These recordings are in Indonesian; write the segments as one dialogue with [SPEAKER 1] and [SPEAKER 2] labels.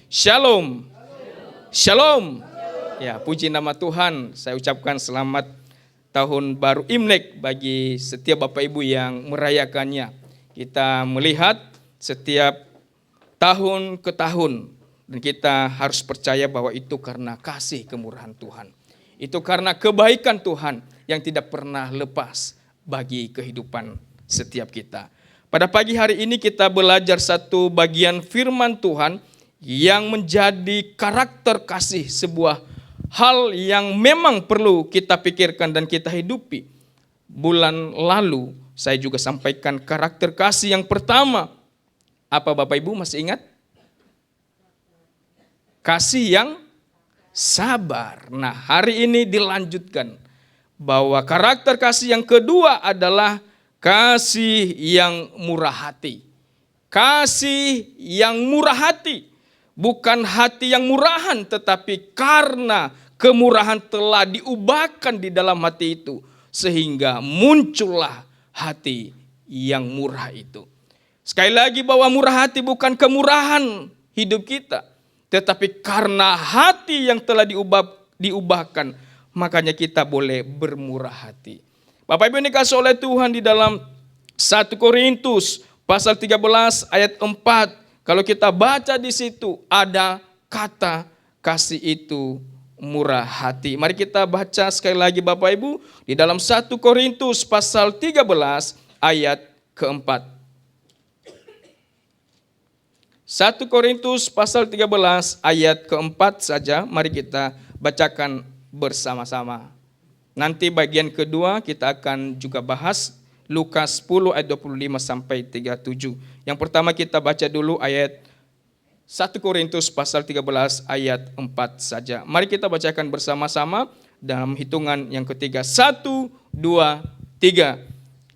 [SPEAKER 1] Shalom. Shalom. Ya, puji nama Tuhan. Saya ucapkan selamat tahun baru Imlek bagi setiap Bapak Ibu yang merayakannya. Kita melihat setiap tahun ke tahun dan kita harus percaya bahwa itu karena kasih kemurahan Tuhan. Itu karena kebaikan Tuhan yang tidak pernah lepas bagi kehidupan setiap kita. Pada pagi hari ini kita belajar satu bagian firman Tuhan yang menjadi karakter kasih, sebuah hal yang memang perlu kita pikirkan dan kita hidupi. Bulan lalu saya juga sampaikan karakter kasih yang pertama. Apa Bapak Ibu masih ingat? Kasih yang sabar. Nah, hari ini dilanjutkan bahwa karakter kasih yang kedua adalah kasih yang murah hati. Kasih yang murah hati. Bukan hati yang murahan, tetapi karena kemurahan telah diubahkan di dalam hati itu, sehingga muncullah hati yang murah itu. Sekali lagi bahwa murah hati bukan kemurahan hidup kita, tetapi karena hati yang telah diubahkan, makanya kita boleh bermurah hati. Bapak Ibu yang dikasihi oleh Tuhan, di dalam 1 Korintus pasal 13 ayat 4, kalau kita baca di situ ada kata kasih itu murah hati. Mari kita baca sekali lagi Bapak Ibu di dalam 1 Korintus pasal 13 ayat keempat. 1 Korintus pasal 13 ayat keempat saja, mari kita bacakan bersama-sama. Nanti bagian kedua kita akan juga bahas Lukas 10 ayat 25 sampai 37. Yang pertama kita baca dulu ayat 1 Korintus pasal 13 ayat 4 saja. Mari kita bacakan bersama-sama dalam hitungan yang ketiga. 1, 2, 3.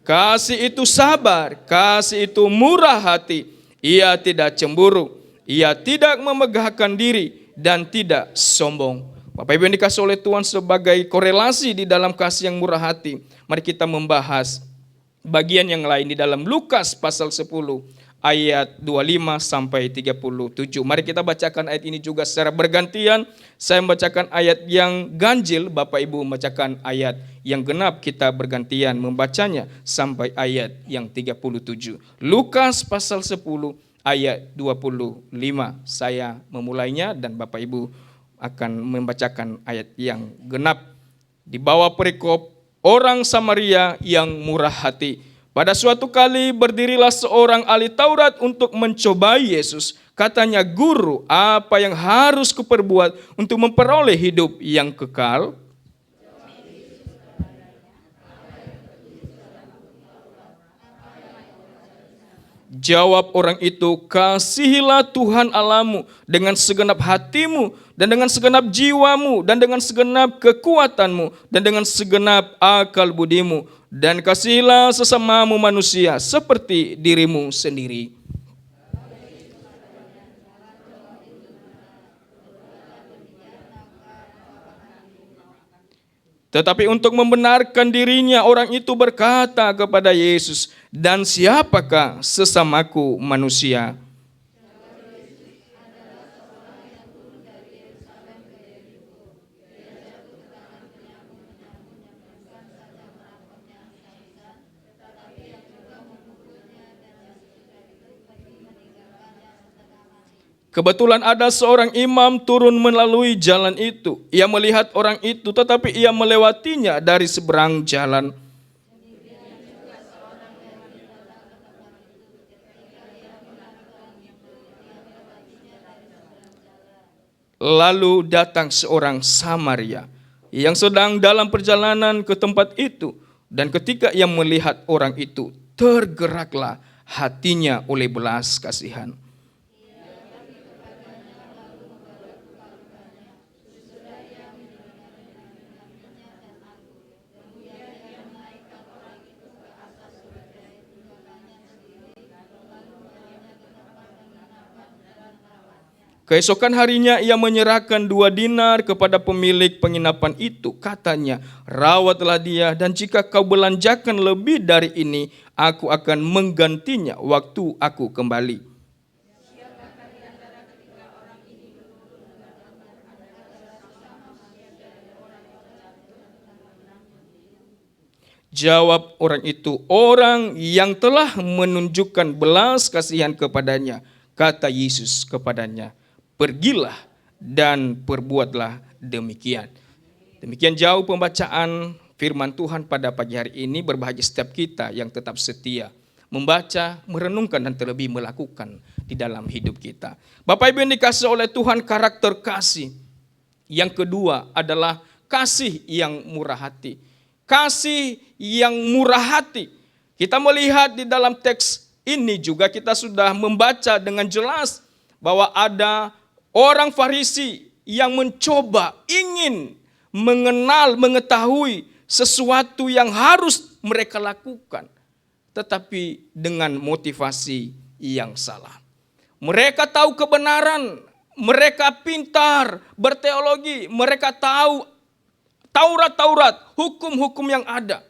[SPEAKER 1] Kasih itu sabar, kasih itu murah hati. Ia tidak cemburu, ia tidak memegahkan diri dan tidak sombong. Bapak Ibu yang dikasihi oleh Tuhan, sebagai korelasi di dalam kasih yang murah hati, mari kita membahas bagian yang lain di dalam Lukas pasal 10 ayat 25 sampai 37. Mari kita bacakan ayat ini juga secara bergantian. Saya membacakan ayat yang ganjil, Bapak Ibu membacakan ayat yang genap, kita bergantian membacanya sampai ayat yang 37. Lukas pasal 10 ayat 25. Saya memulainya dan Bapak Ibu akan membacakan ayat yang genap. Di bawah perikop orang Samaria yang murah hati. Pada suatu kali berdirilah seorang ahli Taurat untuk mencobai Yesus. Katanya, "Guru, apa yang harus kuperbuat untuk memperoleh hidup yang kekal?" Jawab orang itu, "Kasihilah Tuhan Allahmu dengan segenap hatimu, dan dengan segenap jiwamu, dan dengan segenap kekuatanmu, dan dengan segenap akal budimu, dan kasihilah sesamamu manusia seperti dirimu sendiri." Tetapi untuk membenarkan dirinya, orang itu berkata kepada Yesus, "Dan siapakah sesamaku manusia?" Kebetulan ada seorang imam turun melalui jalan itu. Ia melihat orang itu, tetapi ia melewatinya dari seberang jalan. Lalu datang seorang Samaria yang sedang dalam perjalanan ke tempat itu. Dan ketika ia melihat orang itu, tergeraklah hatinya oleh belas kasihan. Keesokan harinya ia menyerahkan 2 dinar kepada pemilik penginapan itu. Katanya, "Rawatlah dia, dan jika kau belanjakan lebih dari ini, aku akan menggantinya waktu aku kembali." Jawab orang itu, orang yang telah menunjukkan belas kasihan kepadanya. Kata Yesus kepadanya, pergilah dan perbuatlah demikian. Demikian jauh pembacaan firman Tuhan pada pagi hari ini. Berbahagia setiap kita yang tetap setia membaca, merenungkan, dan terlebih melakukan di dalam hidup kita. Bapak Ibu yang dikasihi oleh Tuhan, karakter kasih yang kedua adalah kasih yang murah hati. Kasih yang murah hati. Kita melihat di dalam teks ini juga kita sudah membaca dengan jelas bahwa ada orang Farisi yang mencoba ingin mengenal, mengetahui sesuatu yang harus mereka lakukan, tetapi dengan motivasi yang salah. Mereka tahu kebenaran, mereka pintar berteologi, mereka tahu Taurat, hukum-hukum yang ada.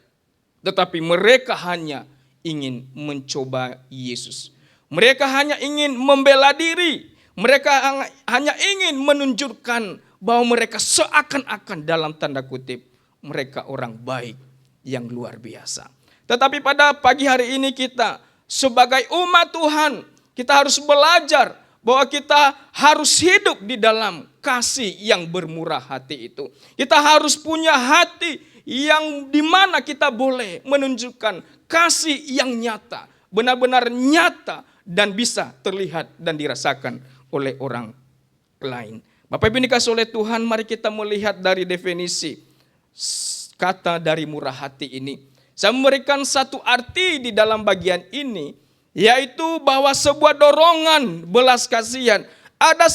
[SPEAKER 1] Tetapi mereka hanya ingin mencoba Yesus. Mereka hanya ingin membela diri. Mereka hanya ingin menunjukkan bahwa mereka seakan-akan dalam tanda kutip mereka orang baik yang luar biasa. Tetapi pada pagi hari ini kita sebagai umat Tuhan, kita harus belajar bahwa kita harus hidup di dalam kasih yang bermurah hati itu. Kita harus punya hati yang dimana kita boleh menunjukkan kasih yang nyata, benar-benar nyata dan bisa terlihat dan dirasakan oleh orang lain. Bapak Ibu dikasihi oleh Tuhan, mari kita melihat dari definisi kata dari murah hati ini. Saya memberikan satu arti di dalam bagian ini, yaitu bahwa sebuah dorongan belas kasihan. Ada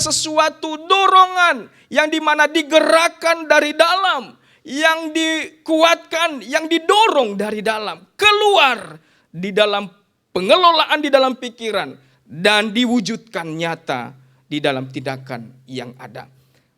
[SPEAKER 1] sesuatu dorongan yang dimana digerakkan dari dalam, yang dikuatkan, yang didorong dari dalam, keluar di dalam pengelolaan di dalam pikiran dan diwujudkan nyata di dalam tindakan yang ada.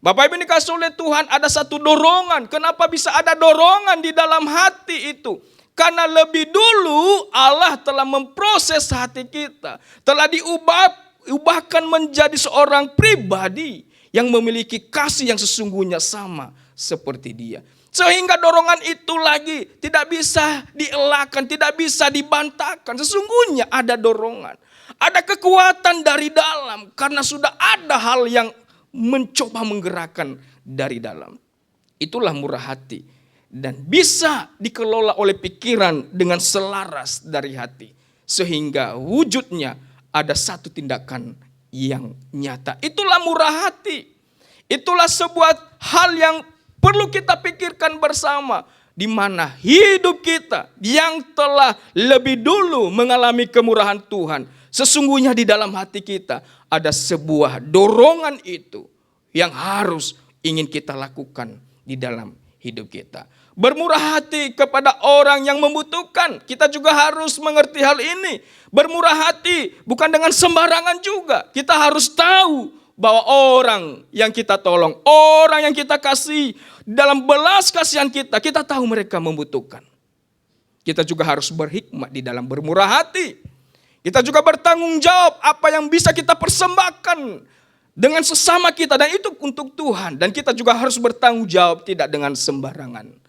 [SPEAKER 1] Bapak Ibu dikasihi oleh Tuhan, ada satu dorongan. Kenapa bisa ada dorongan di dalam hati itu? Karena lebih dulu Allah telah memproses hati kita, telah diubahkan menjadi seorang pribadi yang memiliki kasih yang sesungguhnya sama seperti Dia. Sehingga dorongan itu lagi tidak bisa dielakkan, tidak bisa dibantahkan. Sesungguhnya ada dorongan, ada kekuatan dari dalam karena sudah ada hal yang mencoba menggerakkan dari dalam. Itulah murah hati dan bisa dikelola oleh pikiran dengan selaras dari hati sehingga wujudnya ada satu tindakan yang nyata. Itulah murah hati. Itulah sebuah hal yang perlu kita pikirkan bersama, di mana hidup kita yang telah lebih dulu mengalami kemurahan Tuhan, sesungguhnya di dalam hati kita ada sebuah dorongan itu yang harus ingin kita lakukan di dalam hidup kita. Bermurah hati kepada orang yang membutuhkan. Kita juga harus mengerti hal ini. Bermurah hati bukan dengan sembarangan juga. Kita harus tahu bahwa orang yang kita tolong, orang yang kita kasih, dalam belas kasihan kita, kita tahu mereka membutuhkan. Kita juga harus berhikmat di dalam bermurah hati. Kita juga bertanggung jawab apa yang bisa kita persembahkan dengan sesama kita, dan itu untuk Tuhan. Dan kita juga harus bertanggung jawab tidak dengan sembarangan.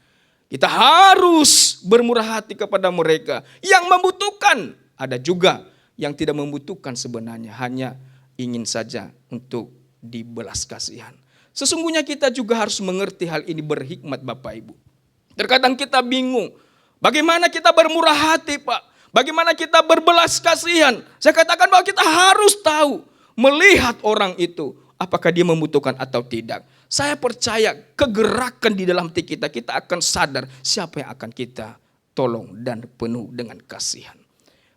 [SPEAKER 1] Kita harus bermurah hati kepada mereka yang membutuhkan. Ada juga yang tidak membutuhkan sebenarnya, hanya ingin saja untuk dibelas kasihan. Sesungguhnya kita juga harus mengerti hal ini, berhikmat Bapak Ibu. Terkadang kita bingung, bagaimana kita bermurah hati Pak? Bagaimana kita berbelas kasihan? Saya katakan bahwa kita harus tahu, melihat orang itu, apakah dia membutuhkan atau tidak. Saya percaya kegerakan di dalam hati kita, kita akan sadar siapa yang akan kita tolong dan penuh dengan kasihan.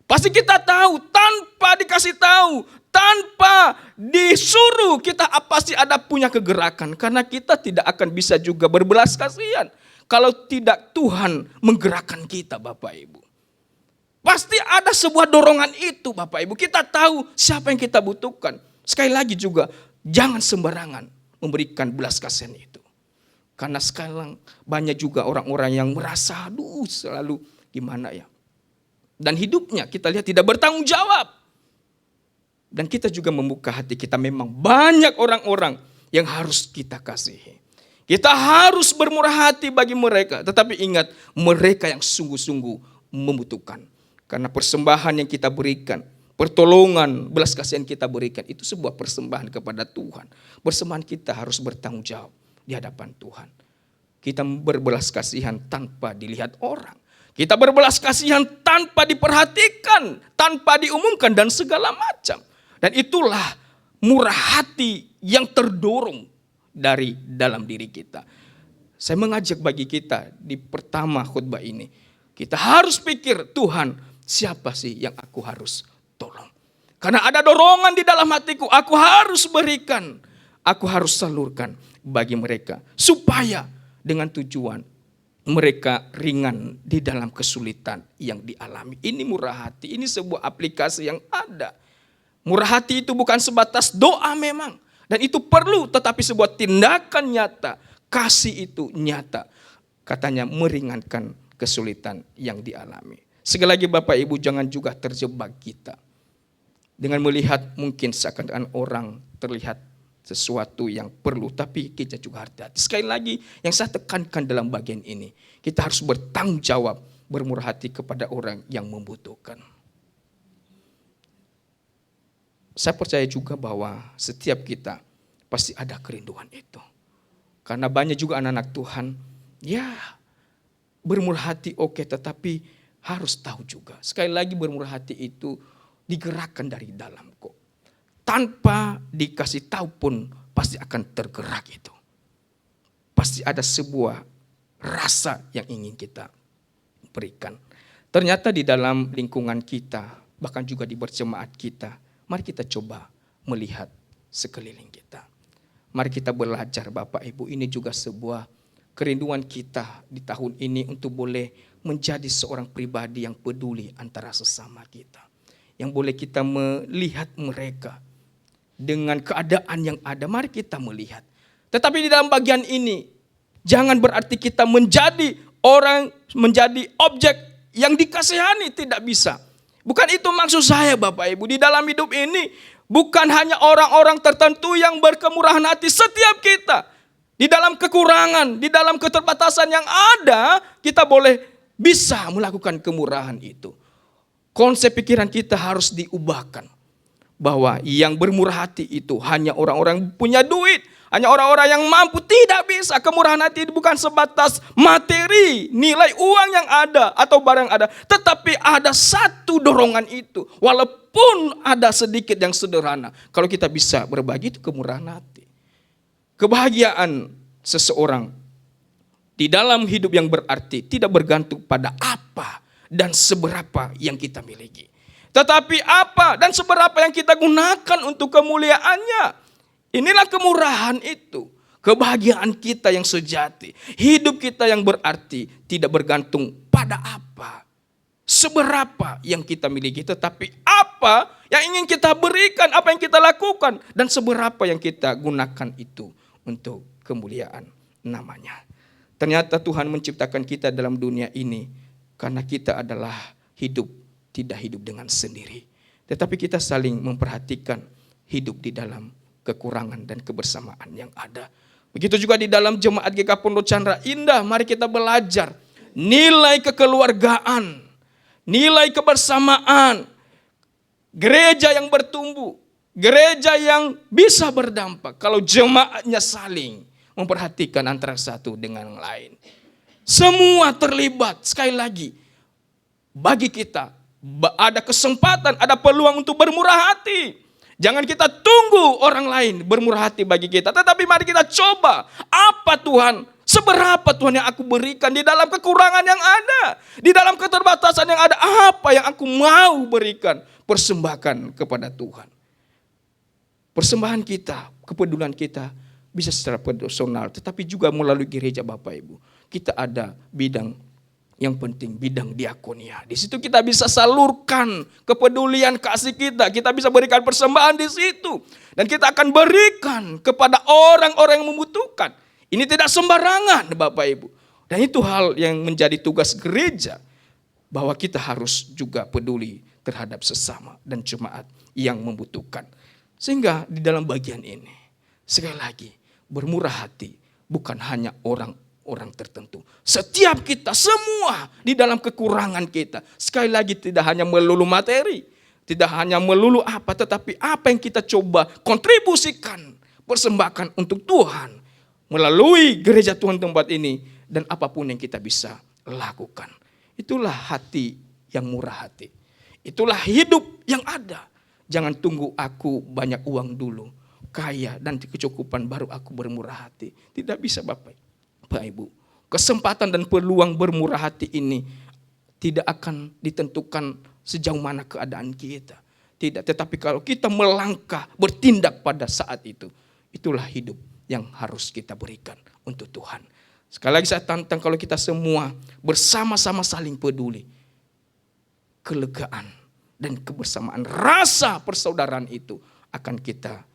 [SPEAKER 1] Pasti kita tahu, tanpa dikasih tahu, tanpa disuruh, kita pasti ada punya kegerakan. Karena kita tidak akan bisa juga berbelas kasihan kalau tidak Tuhan menggerakkan kita Bapak Ibu. Pasti ada sebuah dorongan itu Bapak Ibu. Kita tahu siapa yang kita butuhkan. Sekali lagi juga, jangan sembarangan memberikan belas kasihan itu. Karena sekarang banyak juga orang-orang yang merasa, aduh selalu gimana ya. Dan hidupnya kita lihat tidak bertanggung jawab. Dan kita juga membuka hati kita, memang banyak orang-orang yang harus kita kasihi. Kita harus bermurah hati bagi mereka. Tetapi ingat, mereka yang sungguh-sungguh membutuhkan. Karena persembahan yang kita berikan, pertolongan, belas kasihan kita berikan, itu sebuah persembahan kepada Tuhan. Persembahan kita harus bertanggung jawab di hadapan Tuhan. Kita berbelas kasihan tanpa dilihat orang. Kita berbelas kasihan tanpa diperhatikan, tanpa diumumkan, dan segala macam. Dan itulah murah hati yang terdorong dari dalam diri kita. Saya mengajak bagi kita di pertama khutbah ini, kita harus pikir, Tuhan, siapa sih yang aku harus tolong? Karena ada dorongan di dalam hatiku, aku harus berikan, aku harus salurkan bagi mereka, supaya dengan tujuan mereka ringan di dalam kesulitan yang dialami. Ini murah hati, ini sebuah aplikasi yang ada. Murah hati itu bukan sebatas doa memang. Dan itu perlu, tetapi sebuah tindakan nyata. Kasih itu nyata. Katanya meringankan kesulitan yang dialami. Sekali lagi Bapak Ibu, jangan juga terjebak kita. Dengan melihat mungkin seakan-akan orang terlihat sesuatu yang perlu, tapi kita juga hati-hati. Sekali lagi yang saya tekankan dalam bagian ini, kita harus bertanggung jawab, bermurah hati kepada orang yang membutuhkan. Saya percaya juga bahwa setiap kita pasti ada kerinduan itu. Karena banyak juga anak-anak Tuhan, ya bermurah hati oke, tetapi harus tahu juga. Sekali lagi bermurah hati itu digerakkan dari dalam kok. Tanpa dikasih tahu pun pasti akan tergerak itu. Pasti ada sebuah rasa yang ingin kita berikan. Ternyata di dalam lingkungan kita, bahkan juga di berjemaat kita, mari kita coba melihat sekeliling kita. Mari kita belajar Bapak Ibu, ini juga sebuah kerinduan kita di tahun ini untuk boleh menjadi seorang pribadi yang peduli antara sesama kita. Yang boleh kita melihat mereka dengan keadaan yang ada, mari kita melihat. Tetapi di dalam bagian ini, jangan berarti kita menjadi orang, menjadi objek yang dikasihani, tidak bisa. Bukan itu maksud saya Bapak Ibu. Di dalam hidup ini bukan hanya orang-orang tertentu yang berkemurahan hati. Setiap kita di dalam kekurangan, di dalam keterbatasan yang ada, kita boleh bisa melakukan kemurahan itu. Konsep pikiran kita harus diubahkan. Bahwa yang bermurah hati itu hanya orang-orang punya duit. Hanya orang-orang yang mampu, tidak bisa. Kemurahan hati bukan sebatas materi, nilai uang yang ada atau barang yang ada. Tetapi ada satu dorongan itu. Walaupun ada sedikit yang sederhana. Kalau kita bisa berbagi, itu kemurahan hati. Kebahagiaan seseorang di dalam hidup yang berarti tidak bergantung pada apa dan seberapa yang kita miliki. Tetapi apa dan seberapa yang kita gunakan untuk kemuliaannya. Inilah kemurahan itu. Kebahagiaan kita yang sejati. Hidup kita yang berarti tidak bergantung pada apa. Seberapa yang kita miliki. Tetapi apa yang ingin kita berikan. Apa yang kita lakukan. Dan seberapa yang kita gunakan itu untuk kemuliaan namanya. Ternyata Tuhan menciptakan kita dalam dunia ini. Karena kita adalah tidak hidup dengan sendiri. Tetapi kita saling memperhatikan hidup di dalam kekurangan dan kebersamaan yang ada. Begitu juga di dalam jemaat GK Pondok Chandra Indah, mari kita belajar nilai kekeluargaan, nilai kebersamaan, gereja yang bertumbuh, gereja yang bisa berdampak kalau jemaatnya saling memperhatikan antara satu dengan yang lain. Semua terlibat, sekali lagi, bagi kita ada kesempatan, ada peluang untuk bermurah hati. Jangan kita tunggu orang lain bermurah hati bagi kita. Tetapi mari kita coba. Apa Tuhan? Seberapa Tuhan yang aku berikan di dalam kekurangan yang ada. Di dalam keterbatasan yang ada. Apa yang aku mau berikan? Persembahkan kepada Tuhan. Persembahan kita, kepedulian kita bisa secara personal. Tetapi juga melalui gereja Bapak Ibu. Kita ada bidang yang penting, bidang diakonia. Di situ kita bisa salurkan kepedulian kasih kita. Kita bisa berikan persembahan di situ. Dan kita akan berikan kepada orang-orang yang membutuhkan. Ini tidak sembarangan Bapak Ibu. Dan itu hal yang menjadi tugas gereja. Bahwa kita harus juga peduli terhadap sesama dan jemaat yang membutuhkan. Sehingga di dalam bagian ini, sekali lagi, bermurah hati, bukan hanya orang tertentu. Setiap kita, semua di dalam kekurangan kita. Sekali lagi tidak hanya melulu materi, tidak hanya melulu apa, tetapi apa yang kita coba kontribusikan, persembahkan untuk Tuhan melalui gereja Tuhan tempat ini dan apapun yang kita bisa lakukan. Itulah hati yang murah hati. Itulah hidup yang ada. Jangan tunggu aku banyak uang dulu, kaya dan kecukupan baru aku bermurah hati. Tidak bisa Bapak Ibu. Kesempatan dan peluang bermurah hati ini tidak akan ditentukan sejauh mana keadaan kita. Tidak, tetapi kalau kita melangkah, bertindak pada saat itu, itulah hidup yang harus kita berikan untuk Tuhan. Sekali lagi saya tantang kalau kita semua bersama-sama saling peduli, kelegaan dan kebersamaan, rasa persaudaraan itu akan kita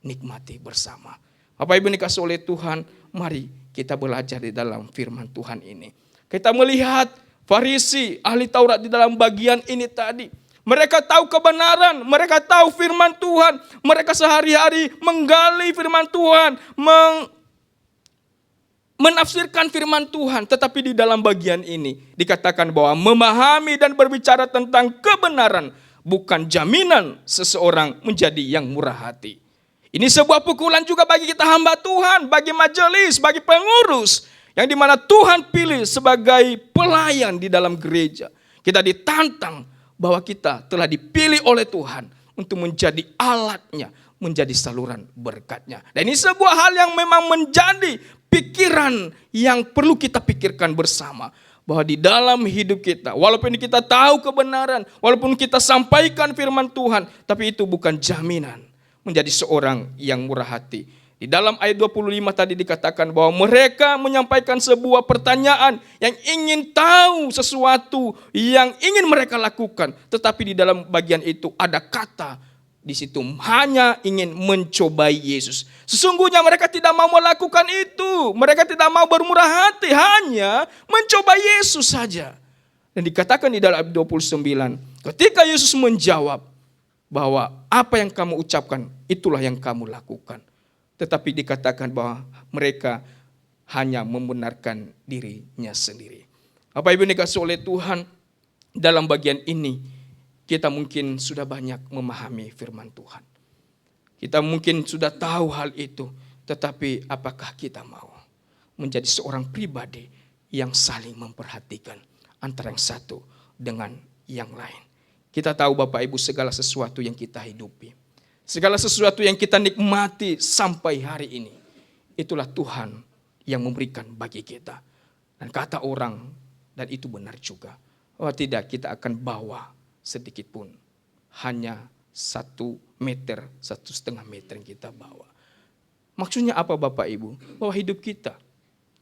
[SPEAKER 1] nikmati bersama. Bapak Ibu dikasih oleh Tuhan, mari kita belajar di dalam firman Tuhan ini. Kita melihat Farisi, ahli Taurat di dalam bagian ini tadi. Mereka tahu kebenaran, mereka tahu firman Tuhan. Mereka sehari-hari menggali firman Tuhan, menafsirkan firman Tuhan. Tetapi di dalam bagian ini dikatakan bahwa memahami dan berbicara tentang kebenaran bukan jaminan seseorang menjadi yang murah hati. Ini sebuah pukulan juga bagi kita hamba Tuhan, bagi majelis, bagi pengurus, yang dimana Tuhan pilih sebagai pelayan di dalam gereja. Kita ditantang bahwa kita telah dipilih oleh Tuhan untuk menjadi alatnya, menjadi saluran berkatnya. Dan ini sebuah hal yang memang menjadi pikiran yang perlu kita pikirkan bersama. Bahwa di dalam hidup kita, walaupun kita tahu kebenaran, walaupun kita sampaikan firman Tuhan, tapi itu bukan jaminan menjadi seorang yang murah hati. Di dalam ayat 25 tadi dikatakan bahwa mereka menyampaikan sebuah pertanyaan yang ingin tahu sesuatu yang ingin mereka lakukan. Tetapi di dalam bagian itu ada kata di situ hanya ingin mencobai Yesus. Sesungguhnya mereka tidak mau melakukan itu. Mereka tidak mau bermurah hati, hanya mencoba Yesus saja. Dan dikatakan di dalam ayat 29, ketika Yesus menjawab bahwa apa yang kamu ucapkan itulah yang kamu lakukan. Tetapi dikatakan bahwa mereka hanya membenarkan dirinya sendiri. Bapak Ibu dikasih oleh Tuhan, dalam bagian ini kita mungkin sudah banyak memahami firman Tuhan. Kita mungkin sudah tahu hal itu, tetapi apakah kita mau menjadi seorang pribadi yang saling memperhatikan antara yang satu dengan yang lain. Kita tahu Bapak Ibu segala sesuatu yang kita hidupi, segala sesuatu yang kita nikmati sampai hari ini, itulah Tuhan yang memberikan bagi kita. Dan kata orang, dan itu benar juga, bahwa tidak kita akan bawa sedikit pun, hanya 1 meter, 1,5 meter yang kita bawa. Maksudnya apa Bapak Ibu? Bahwa hidup kita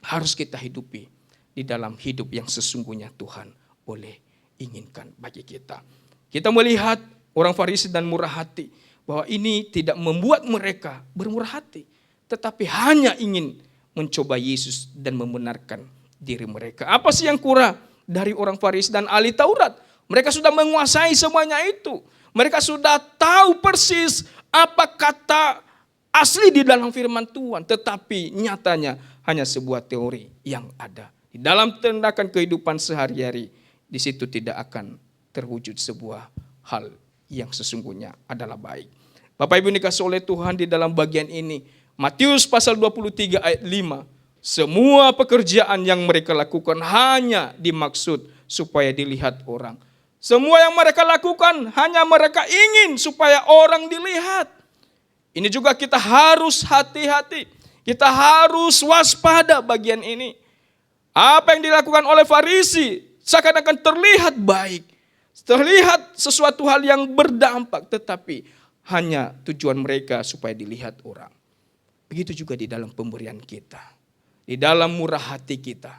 [SPEAKER 1] harus kita hidupi di dalam hidup yang sesungguhnya Tuhan boleh inginkan bagi kita. Kita melihat orang Farisi dan murah hati, bahwa ini tidak membuat mereka bermurah hati, tetapi hanya ingin mencoba Yesus dan membenarkan diri mereka. Apa sih yang kurang dari orang Farisi dan ahli Taurat? Mereka sudah menguasai semuanya itu. Mereka sudah tahu persis apa kata asli di dalam firman Tuhan, tetapi nyatanya hanya sebuah teori yang ada. Di dalam tindakan kehidupan sehari-hari, di situ tidak akan terwujud sebuah hal yang sesungguhnya adalah baik. Bapak Ibu dikasih oleh Tuhan, di dalam bagian ini Matius pasal 23 ayat 5, semua pekerjaan yang mereka lakukan hanya dimaksud supaya dilihat orang. Semua yang mereka lakukan hanya mereka ingin supaya orang dilihat. Ini juga kita harus hati-hati, kita harus waspada bagian ini. Apa yang dilakukan oleh Farisi seakan-akan terlihat baik, terlihat sesuatu hal yang berdampak, tetapi hanya tujuan mereka supaya dilihat orang. Begitu juga di dalam pemberian kita, di dalam murah hati kita.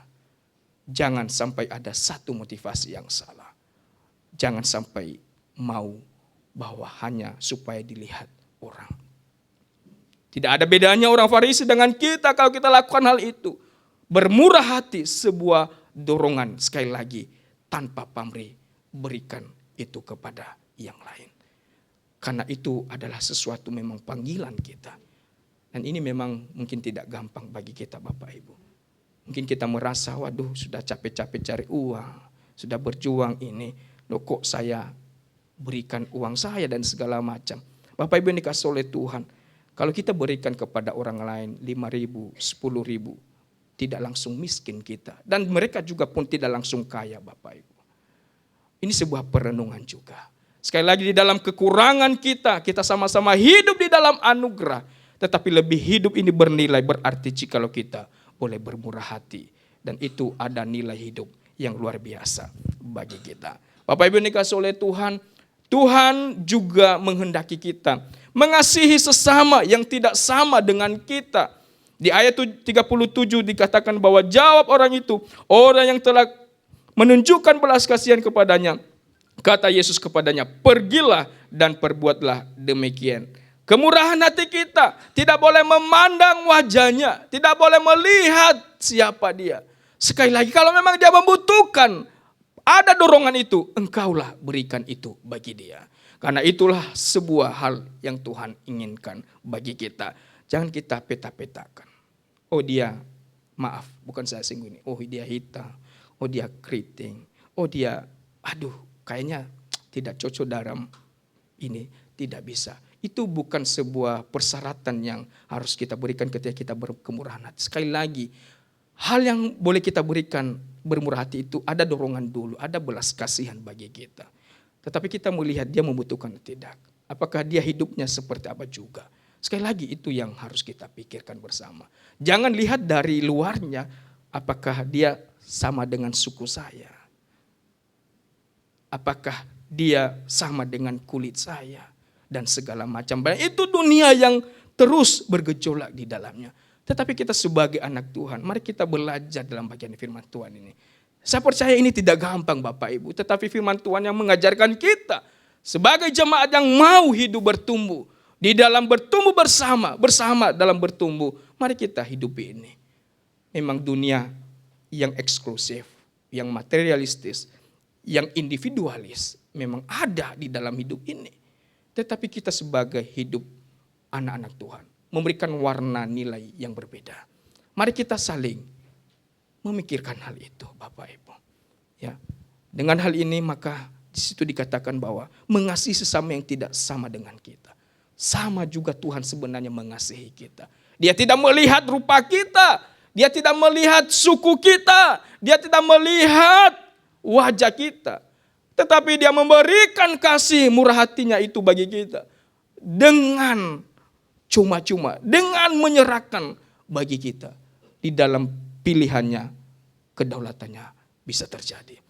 [SPEAKER 1] Jangan sampai ada satu motivasi yang salah. Jangan sampai mau bahwa hanya supaya dilihat orang. Tidak ada bedanya orang Farisi dengan kita kalau kita lakukan hal itu. Bermurah hati sebuah dorongan, sekali lagi tanpa pamrih, berikan itu kepada yang lain. Karena itu adalah sesuatu memang panggilan kita. Dan ini memang mungkin tidak gampang bagi kita Bapak Ibu. Mungkin kita merasa, waduh sudah capek-capek cari uang, sudah berjuang ini, loh kok saya berikan uang saya dan segala macam. Bapak Ibu yang dikasih oleh Tuhan, kalau kita berikan kepada orang lain 5.000, 10.000, tidak langsung miskin kita. Dan mereka juga pun tidak langsung kaya Bapak Ibu. Ini sebuah perenungan juga. Sekali lagi di dalam kekurangan kita sama-sama hidup di dalam anugerah. Tetapi lebih hidup ini bernilai berarti jikalau kita boleh bermurah hati. Dan itu ada nilai hidup yang luar biasa bagi kita. Bapak Ibu dikasih oleh Tuhan, Tuhan juga menghendaki kita mengasihi sesama yang tidak sama dengan kita. Di ayat 37 dikatakan bahwa jawab orang itu, orang yang telah menunjukkan belas kasihan kepadanya. Kata Yesus kepadanya, pergilah dan perbuatlah demikian. Kemurahan hati kita tidak boleh memandang wajahnya, tidak boleh melihat siapa dia. Sekali lagi, kalau memang dia membutuhkan, ada dorongan itu, engkaulah berikan itu bagi dia. Karena itulah sebuah hal yang Tuhan inginkan bagi kita. Jangan kita peta-petakan. Oh dia, maaf, bukan saya singgung ini. Oh dia hitam, oh dia keriting, oh dia, aduh kayaknya tidak cocok dalam ini, tidak bisa. Itu bukan sebuah persyaratan yang harus kita berikan ketika kita berkemurahan hati. Sekali lagi, hal yang boleh kita berikan bermurah hati itu ada dorongan dulu, ada belas kasihan bagi kita. Tetapi kita melihat dia membutuhkan atau tidak. Apakah dia hidupnya seperti apa juga. Sekali lagi itu yang harus kita pikirkan bersama. Jangan lihat dari luarnya apakah dia sama dengan suku saya. Apakah dia sama dengan kulit saya. Dan segala macam. Itu dunia yang terus bergejolak di dalamnya. Tetapi kita sebagai anak Tuhan, mari kita belajar dalam bagian firman Tuhan ini. Saya percaya ini tidak gampang Bapak Ibu. Tetapi firman Tuhan yang mengajarkan kita sebagai jemaat yang mau hidup bertumbuh. Di dalam bertumbuh bersama dalam bertumbuh. Mari kita hidupi ini. Memang dunia yang eksklusif, yang materialistis, yang individualis. Memang ada di dalam hidup ini. Tetapi kita sebagai hidup anak-anak Tuhan. Memberikan warna nilai yang berbeda. Mari kita saling memikirkan hal itu Bapak Ibu. Ya. Dengan hal ini maka di situ dikatakan bahwa mengasihi sesama yang tidak sama dengan kita. Sama juga Tuhan sebenarnya mengasihi kita. Dia tidak melihat rupa kita. Dia tidak melihat suku kita. Dia tidak melihat wajah kita. Tetapi dia memberikan kasih murah hatinya itu bagi kita. Dengan cuma-cuma. Dengan menyerahkan bagi kita. Di dalam pilihannya, kedaulatannya bisa terjadi.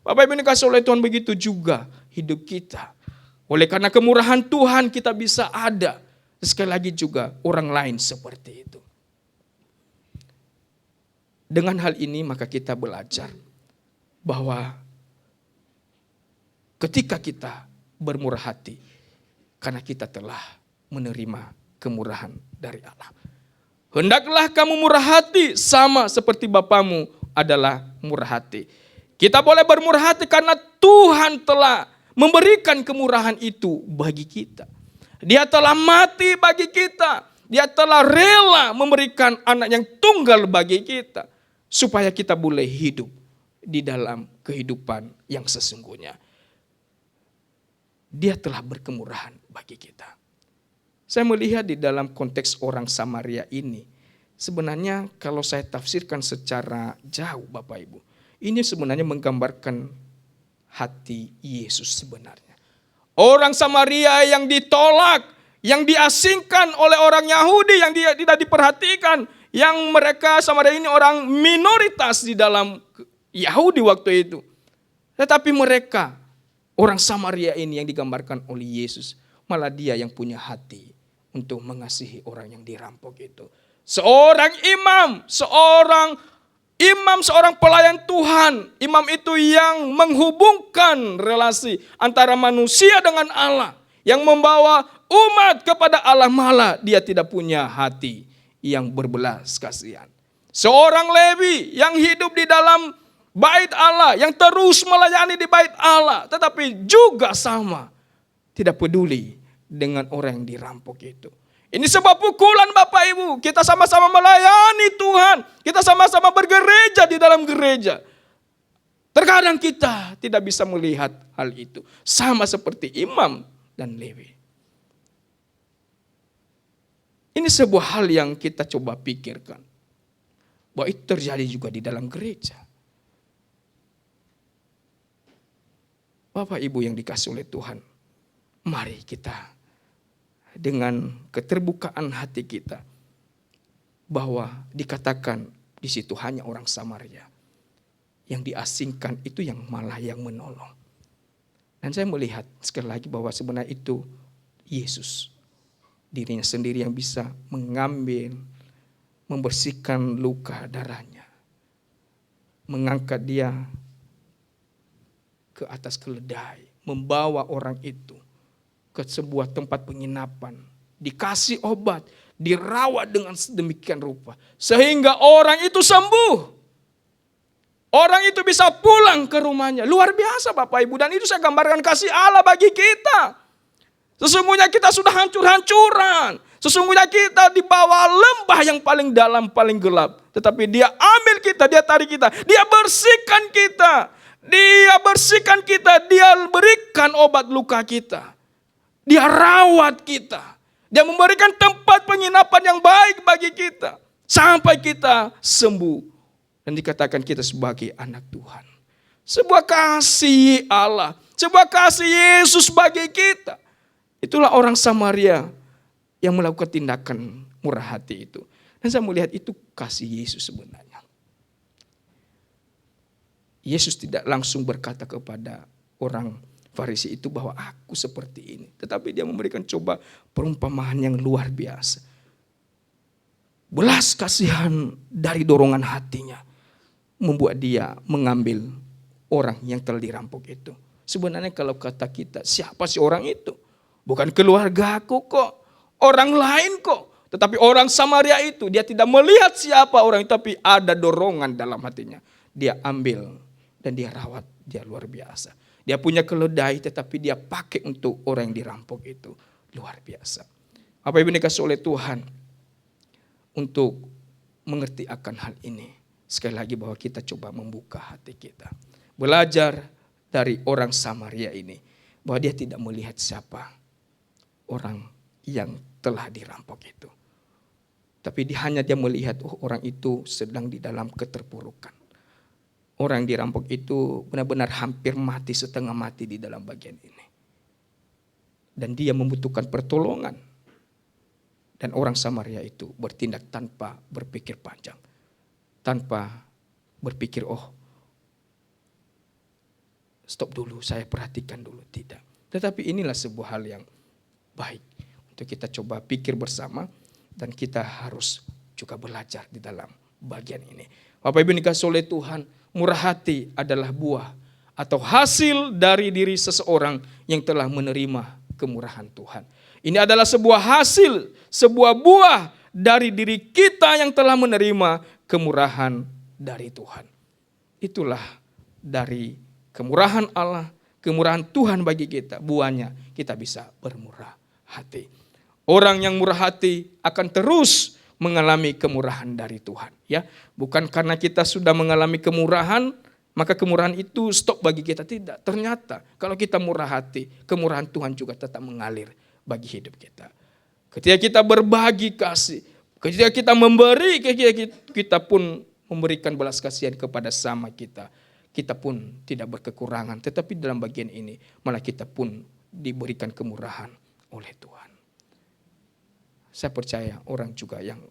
[SPEAKER 1] Bapak Ibu dikasih oleh Tuhan, begitu juga hidup kita. Oleh karena kemurahan Tuhan kita bisa ada. Sekali lagi juga orang lain seperti itu. Dengan hal ini maka kita belajar bahwa ketika kita bermurah hati, karena kita telah menerima kemurahan dari Allah. Hendaklah kamu murah hati sama seperti Bapamu adalah murah hati. Kita boleh bermurah hati karena Tuhan telah memberikan kemurahan itu bagi kita. Dia telah mati bagi kita. Dia telah rela memberikan anak yang tunggal bagi kita. Supaya kita boleh hidup di dalam kehidupan yang sesungguhnya. Dia telah berkemurahan bagi kita. Saya melihat di dalam konteks orang Samaria ini. Sebenarnya kalau saya tafsirkan secara jauh Bapak Ibu. Ini sebenarnya menggambarkan hati Yesus sebenarnya. Orang Samaria yang ditolak, yang diasingkan oleh orang Yahudi, yang tidak diperhatikan. Yang mereka Samaria ini orang minoritas di dalam Yahudi waktu itu. Tetapi mereka, orang Samaria ini yang digambarkan oleh Yesus. Malah dia yang punya hati untuk mengasihi orang yang dirampok itu. Seorang imam, seorang pelayan Tuhan. Imam itu yang menghubungkan relasi antara manusia dengan Allah. Yang membawa umat kepada Allah, malah dia tidak punya hati yang berbelas kasihan. Seorang Lewi yang hidup di dalam bait Allah. Yang terus melayani di bait Allah. Tetapi juga sama. Tidak peduli dengan orang yang dirampok itu. Ini sebuah pukulan Bapak Ibu. Kita sama-sama melayani Tuhan. Kita sama-sama bergereja di dalam gereja. Terkadang kita tidak bisa melihat hal itu. Sama seperti imam dan Lewi. Ini sebuah hal yang kita coba pikirkan. Bahwa itu terjadi juga di dalam gereja. Bapak Ibu yang dikasih oleh Tuhan. Mari kita dengan keterbukaan hati kita. Bahwa dikatakan di situ hanya orang Samaria. Yang diasingkan itu yang malah yang menolong. Dan saya melihat sekali lagi bahwa sebenarnya itu Yesus. Dirinya sendiri yang bisa mengambil, membersihkan luka darahnya. Mengangkat dia ke atas keledai. Membawa orang itu ke sebuah tempat penginapan. Dikasih obat. Dirawat dengan sedemikian rupa. Sehingga orang itu sembuh. Orang itu bisa pulang ke rumahnya. Luar biasa Bapak Ibu. Dan itu saya gambarkan kasih Allah bagi kita. Sesungguhnya kita sudah hancur-hancuran. Sesungguhnya kita di bawah lembah yang paling dalam, paling gelap. Tetapi dia ambil kita, dia tarik kita. Dia bersihkan kita. Dia bersihkan kita. Dia berikan obat luka kita. Dia rawat kita. Dia memberikan tempat penginapan yang baik bagi kita. Sampai kita sembuh. Dan dikatakan kita sebagai anak Tuhan. Sebuah kasih Allah. Sebuah kasih Yesus bagi kita. Itulah orang Samaria yang melakukan tindakan murah hati itu. Dan saya melihat itu kasih Yesus sebenarnya. Yesus tidak langsung berkata kepada orang Farisi itu bahwa aku seperti ini. Tetapi dia memberikan coba perumpamaan yang luar biasa. Belas kasihan dari dorongan hatinya. Membuat dia mengambil orang yang telah dirampok itu. Sebenarnya kalau kata kita, siapa sih orang itu? Bukan keluarga aku kok. Orang lain kok. Tetapi orang Samaria itu, dia tidak melihat siapa orang itu. Tapi ada dorongan dalam hatinya. Dia ambil dan dia rawat. Dia luar biasa. Dia punya keledai tetapi dia pakai untuk orang yang dirampok itu. Luar biasa. Apa yang dikasih oleh Tuhan untuk mengerti akan hal ini. Sekali lagi bahwa kita coba membuka hati kita. Belajar dari orang Samaria ini. Bahwa dia tidak melihat siapa orang yang telah dirampok itu. Tapi hanya dia melihat orang itu sedang di dalam keterpurukan. Orang yang dirampok itu benar-benar hampir mati, setengah mati di dalam bagian ini. Dan dia membutuhkan pertolongan. Dan orang Samaria itu bertindak tanpa berpikir panjang. Tanpa berpikir, stop dulu, saya perhatikan dulu. Tidak. Tetapi inilah sebuah hal yang baik. Untuk kita coba pikir bersama. Dan kita harus juga belajar di dalam bagian ini. Bapak Ibu dikasih oleh Tuhan. Murah hati adalah buah. Atau hasil dari diri seseorang yang telah menerima kemurahan Tuhan. Ini adalah sebuah hasil. Sebuah buah dari diri kita yang telah menerima kemurahan dari Tuhan. Itulah dari kemurahan Allah, kemurahan Tuhan bagi kita. Buahnya kita bisa bermurah hati. Orang yang murah hati akan terus mengalami kemurahan dari Tuhan. Ya, bukan karena kita sudah mengalami kemurahan, maka kemurahan itu stop bagi kita. Tidak. Ternyata kalau kita murah hati, kemurahan Tuhan juga tetap mengalir bagi hidup kita. Ketika kita berbagi kasih, ketika kita memberi, kita pun memberikan belas kasihan kepada sama kita. Kita pun tidak berkekurangan. Tetapi dalam bagian ini malah kita pun diberikan kemurahan oleh Tuhan. Saya percaya orang juga yang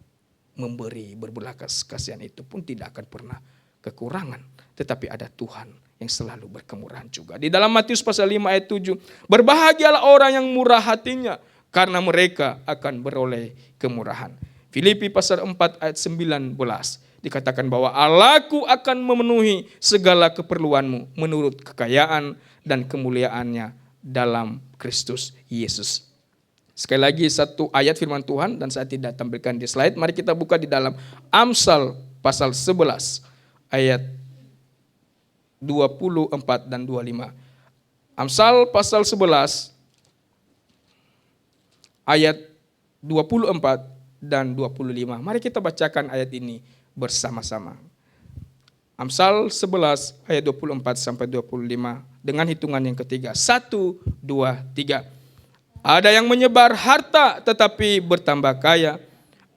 [SPEAKER 1] memberi berbelas kasihan itu pun tidak akan pernah kekurangan. Tetapi ada Tuhan yang selalu berkemurahan juga. Di dalam Matius pasal 5 ayat 7. Berbahagialah orang yang murah hatinya. Karena mereka akan beroleh kemurahan. Filipi pasal 4 ayat 19 dikatakan bahwa Allahku akan memenuhi segala keperluanmu menurut kekayaan dan kemuliaannya dalam Kristus Yesus. Sekali lagi satu ayat firman Tuhan dan saya tidak tampilkan di slide. Mari kita buka di dalam Amsal pasal 11 ayat 24 dan 25. Amsal pasal 11 ayat 24 dan 25. Mari kita bacakan ayat ini bersama-sama. Amsal 11 ayat 24 sampai 25 dengan hitungan yang ketiga. 1, 2, 3. Ada yang menyebar harta tetapi bertambah kaya.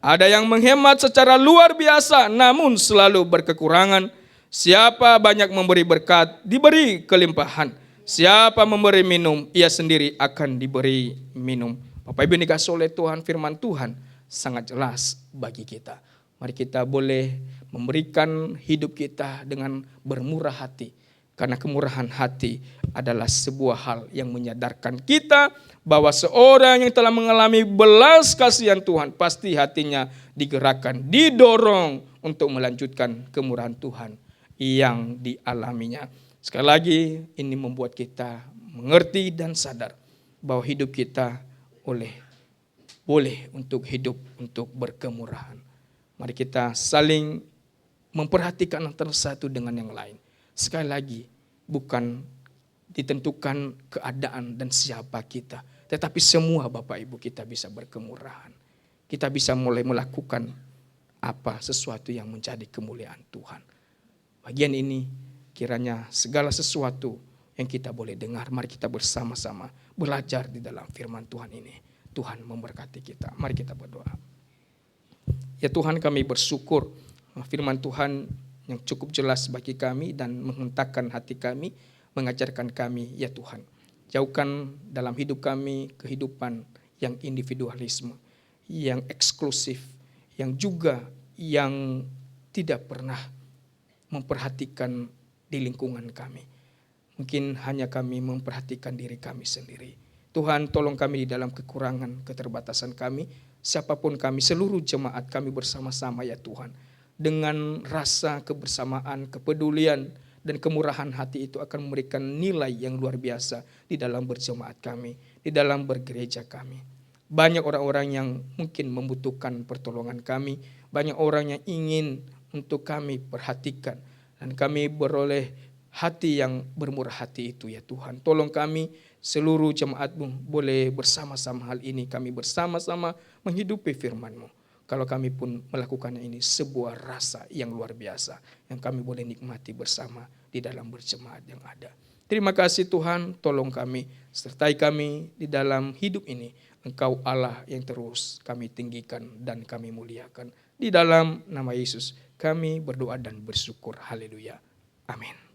[SPEAKER 1] Ada yang menghemat secara luar biasa namun selalu berkekurangan. Siapa banyak memberi berkat, diberi kelimpahan. Siapa memberi minum, ia sendiri akan diberi minum. Bapak Ibu dikasih oleh Tuhan, firman Tuhan sangat jelas bagi kita. Mari kita boleh memberikan hidup kita dengan bermurah hati. Karena kemurahan hati adalah sebuah hal yang menyadarkan kita bahwa seorang yang telah mengalami belas kasihan Tuhan, pasti hatinya digerakkan, didorong untuk melanjutkan kemurahan Tuhan yang dialaminya. Sekali lagi, ini membuat kita mengerti dan sadar bahwa hidup kita boleh untuk hidup untuk berkemurahan. Mari kita saling memperhatikan antara satu dengan yang lain. Sekali lagi, bukan ditentukan keadaan dan siapa kita, tetapi semua Bapak Ibu kita bisa berkemurahan. Kita bisa mulai melakukan sesuatu yang menjadi kemuliaan Tuhan. Bagian ini kiranya segala sesuatu yang kita boleh dengar, mari kita bersama-sama belajar di dalam firman Tuhan ini. Tuhan memberkati kita. Mari kita berdoa. Ya Tuhan, kami bersyukur firman Tuhan yang cukup jelas bagi kami dan menghentakkan hati kami, mengajarkan kami, ya Tuhan. Jauhkan dalam hidup kami kehidupan yang individualisme, yang eksklusif, yang juga yang tidak pernah memperhatikan di lingkungan kami. Mungkin hanya kami memperhatikan diri kami sendiri. Tuhan, tolong kami di dalam kekurangan, keterbatasan kami, siapapun kami, seluruh jemaat kami bersama-sama ya Tuhan. Dengan rasa kebersamaan, kepedulian, dan kemurahan hati itu akan memberikan nilai yang luar biasa di dalam berjemaat kami, di dalam bergereja kami. Banyak orang-orang yang mungkin membutuhkan pertolongan kami, banyak orang yang ingin untuk kami perhatikan, dan kami beroleh hati yang bermurah hati itu ya Tuhan. Tolong kami seluruh jemaat-Mu boleh bersama-sama hal ini. Kami bersama-sama menghidupi firman-Mu. Kalau kami pun melakukannya ini sebuah rasa yang luar biasa yang kami boleh nikmati bersama di dalam berjemaat yang ada. Terima kasih Tuhan, tolong kami, sertai kami di dalam hidup ini. Engkau Allah yang terus kami tinggikan dan kami muliakan. Di dalam nama Yesus kami berdoa dan bersyukur. Haleluya. Amin.